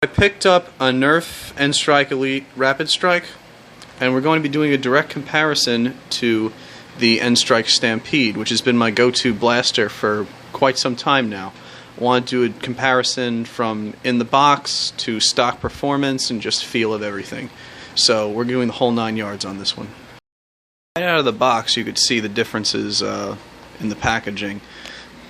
I picked up a Nerf N-Strike Elite Rapidstrike, and we're going to be doing a direct comparison to the N-Strike Stampede, which has been my go-to blaster for quite some time now. I want to do a comparison from in the box to stock performance and just feel of everything. So we're doing the whole 9 yards on this one. Right out of the box you could see the differences in the packaging.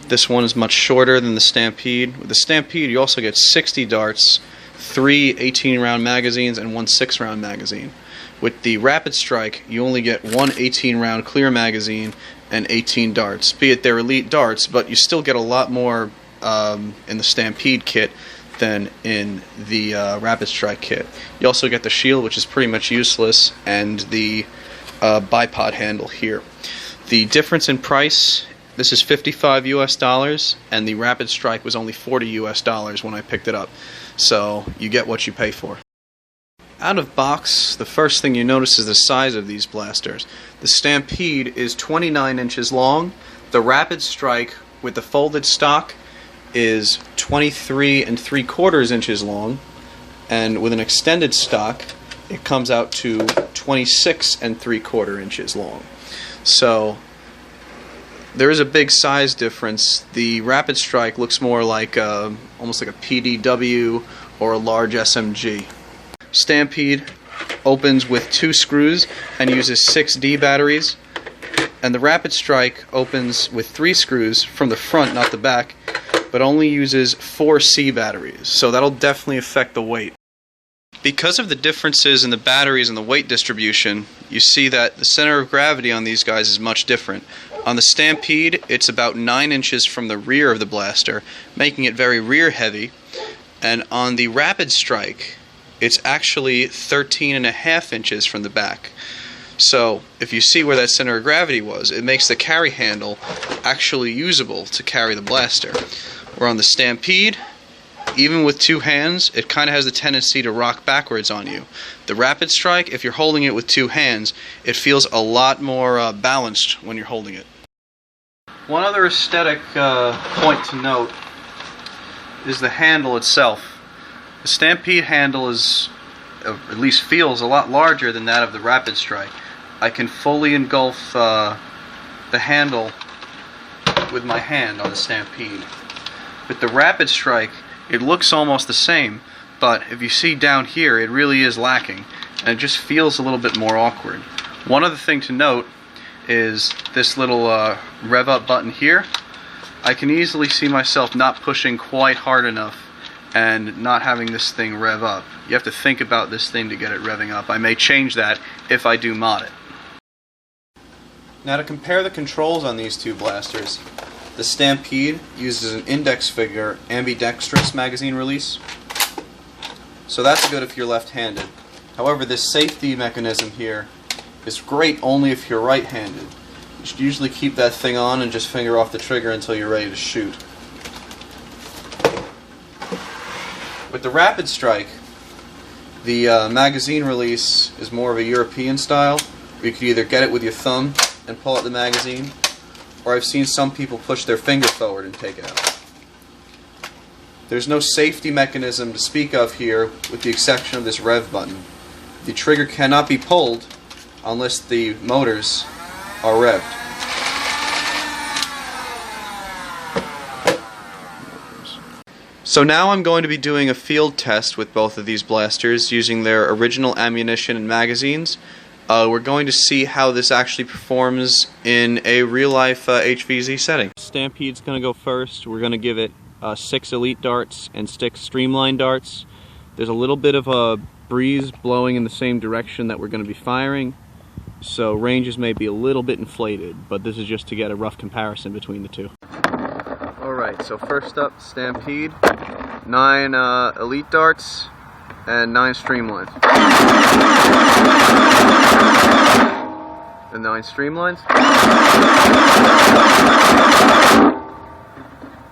This one is much shorter than the Stampede. With the Stampede you also get 60 darts, 3 18-round magazines, and 1 6-round magazine. With the Rapidstrike, you only get 1 18-round clear magazine and 18 darts. Be it they're elite darts, but you still get a lot more in the Stampede kit than in the Rapidstrike kit. You also get the shield, which is pretty much useless, and the bipod handle here. The difference in price: this is $55 US, and the Rapidstrike was only $40 US when I picked it up. So you get what you pay for. Out of box, the first thing you notice is the size of these blasters. The Stampede is 29 inches long. The Rapidstrike with the folded stock is 23 3/4 inches long, and with an extended stock it comes out to 26 3/4 inches long. So there is a big size difference. The Rapidstrike looks more like almost like a PDW or a large SMG. Stampede opens with 2 screws and uses 6D batteries, and the Rapidstrike opens with 3 screws from the front, not the back, but only uses 4C batteries, so that'll definitely affect the weight. Because of the differences in the batteries and the weight distribution, you see that the center of gravity on these guys is much different. On the Stampede, it's about 9 inches from the rear of the blaster, making it very rear heavy, and on the Rapidstrike, it's actually 13.5 inches from the back. So if you see where that center of gravity was, it makes the carry handle actually usable to carry the blaster. Where on the Stampede, even with 2 hands, it kind of has the tendency to rock backwards on you. The Rapidstrike, if you're holding it with 2 hands, it feels a lot more balanced when you're holding it. One other aesthetic point to note is the handle itself. The Stampede handle is, at least feels, a lot larger than that of the Rapidstrike. I can fully engulf the handle with my hand on the Stampede. With the Rapidstrike, it looks almost the same, but if you see down here, it really is lacking, and it just feels a little bit more awkward. One other thing to note is this little rev up button here. I can easily see myself not pushing quite hard enough and not having this thing rev up. You have to think about this thing to get it revving up. I may change that if I do mod it. Now to compare the controls on these two blasters, the Stampede uses an index finger ambidextrous magazine release, so that's good if you're left-handed. However, this safety mechanism here is great only if you're right-handed. You should usually keep that thing on and just finger off the trigger until you're ready to shoot. With the Rapidstrike, the magazine release is more of a European style, where you can either get it with your thumb and pull out the magazine, or I've seen some people push their finger forward and take it out. There's no safety mechanism to speak of here, with the exception of this rev button. The trigger cannot be pulled unless the motors are revved. So now I'm going to be doing a field test with both of these blasters using their original ammunition and magazines. We're going to see how this actually performs in a real-life HVZ setting. Stampede's going to go first. We're going to give it 6 elite darts and 6 streamline darts. There's a little bit of a breeze blowing in the same direction that we're going to be firing, so ranges may be a little bit inflated, but this is just to get a rough comparison between the two. Alright, so first up, Stampede, 9 elite darts and 9 streamlines. The 9 streamlines.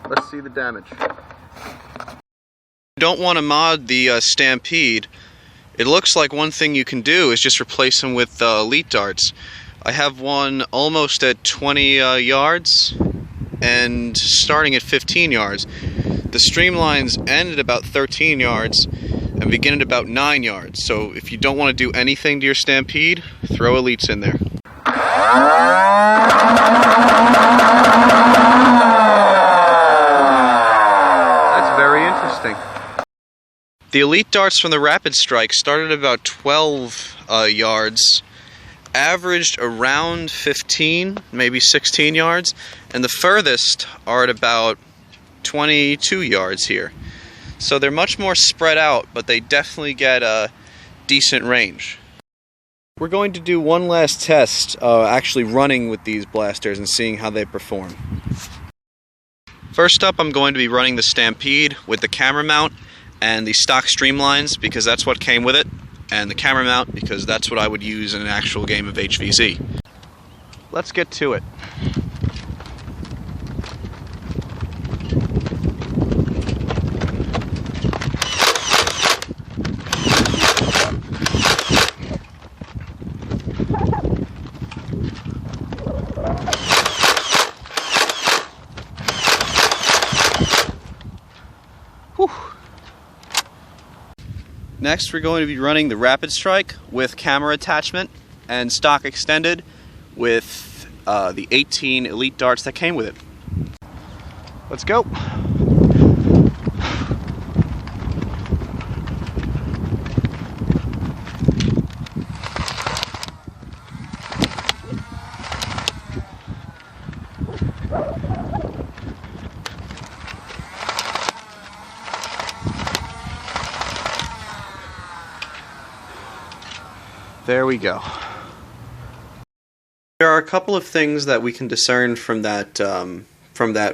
Let's see the damage. You don't want to mod the Stampede. It looks like one thing you can do is just replace them with elite darts. I have one almost at 20 yards and starting at 15 yards. The streamlines end at about 13 yards, and begin at about 9 yards. So if you don't want to do anything to your Stampede, throw elites in there. That's very interesting. The elite darts from the Rapidstrike started at about 12 yards, averaged around 15, maybe 16 yards, and the furthest are at about 22 yards here. So they're much more spread out, but they definitely get a decent range. We're going to do one last test, actually running with these blasters and seeing how they perform. First up, I'm going to be running the Stampede with the camera mount and the stock streamlines, because that's what came with it, and the camera mount because that's what I would use in an actual game of HVZ. Let's get to it. Next, we're going to be running the Rapidstrike with camera attachment and stock extended with the 18 elite darts that came with it. Let's go. There we go. There are a couple of things that we can discern from that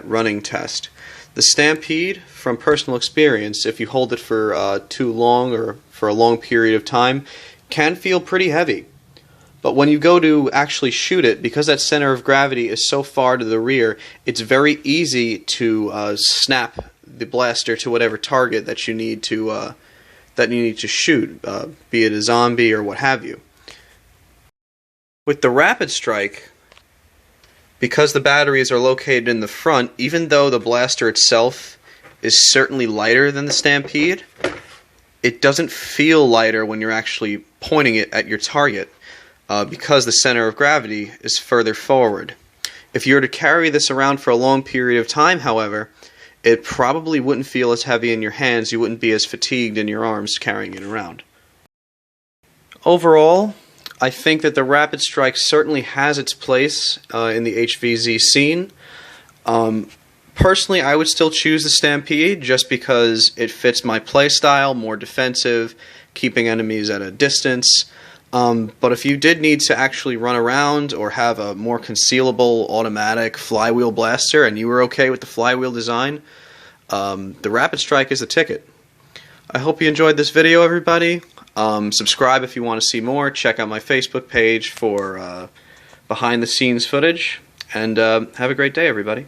running test. The Stampede, from personal experience, if you hold it for too long or for a long period of time, can feel pretty heavy. But when you go to actually shoot it, because that center of gravity is so far to the rear, it's very easy to snap the blaster to whatever target that you need to shoot, be it a zombie or what have you. With the Rapidstrike, because the batteries are located in the front, even though the blaster itself is certainly lighter than the Stampede, it doesn't feel lighter when you're actually pointing it at your target, because the center of gravity is further forward. If you were to carry this around for a long period of time, however, it probably wouldn't feel as heavy in your hands. You wouldn't be as fatigued in your arms carrying it around. Overall, I think that the Rapidstrike certainly has its place in the HVZ scene. Personally, I would still choose the Stampede just because it fits my playstyle, more defensive, keeping enemies at a distance. But if you did need to actually run around or have a more concealable automatic flywheel blaster and you were okay with the flywheel design, the Rapidstrike is the ticket. I hope you enjoyed this video, everybody. Subscribe if you want to see more. Check out my Facebook page for behind the scenes footage. And have a great day, everybody.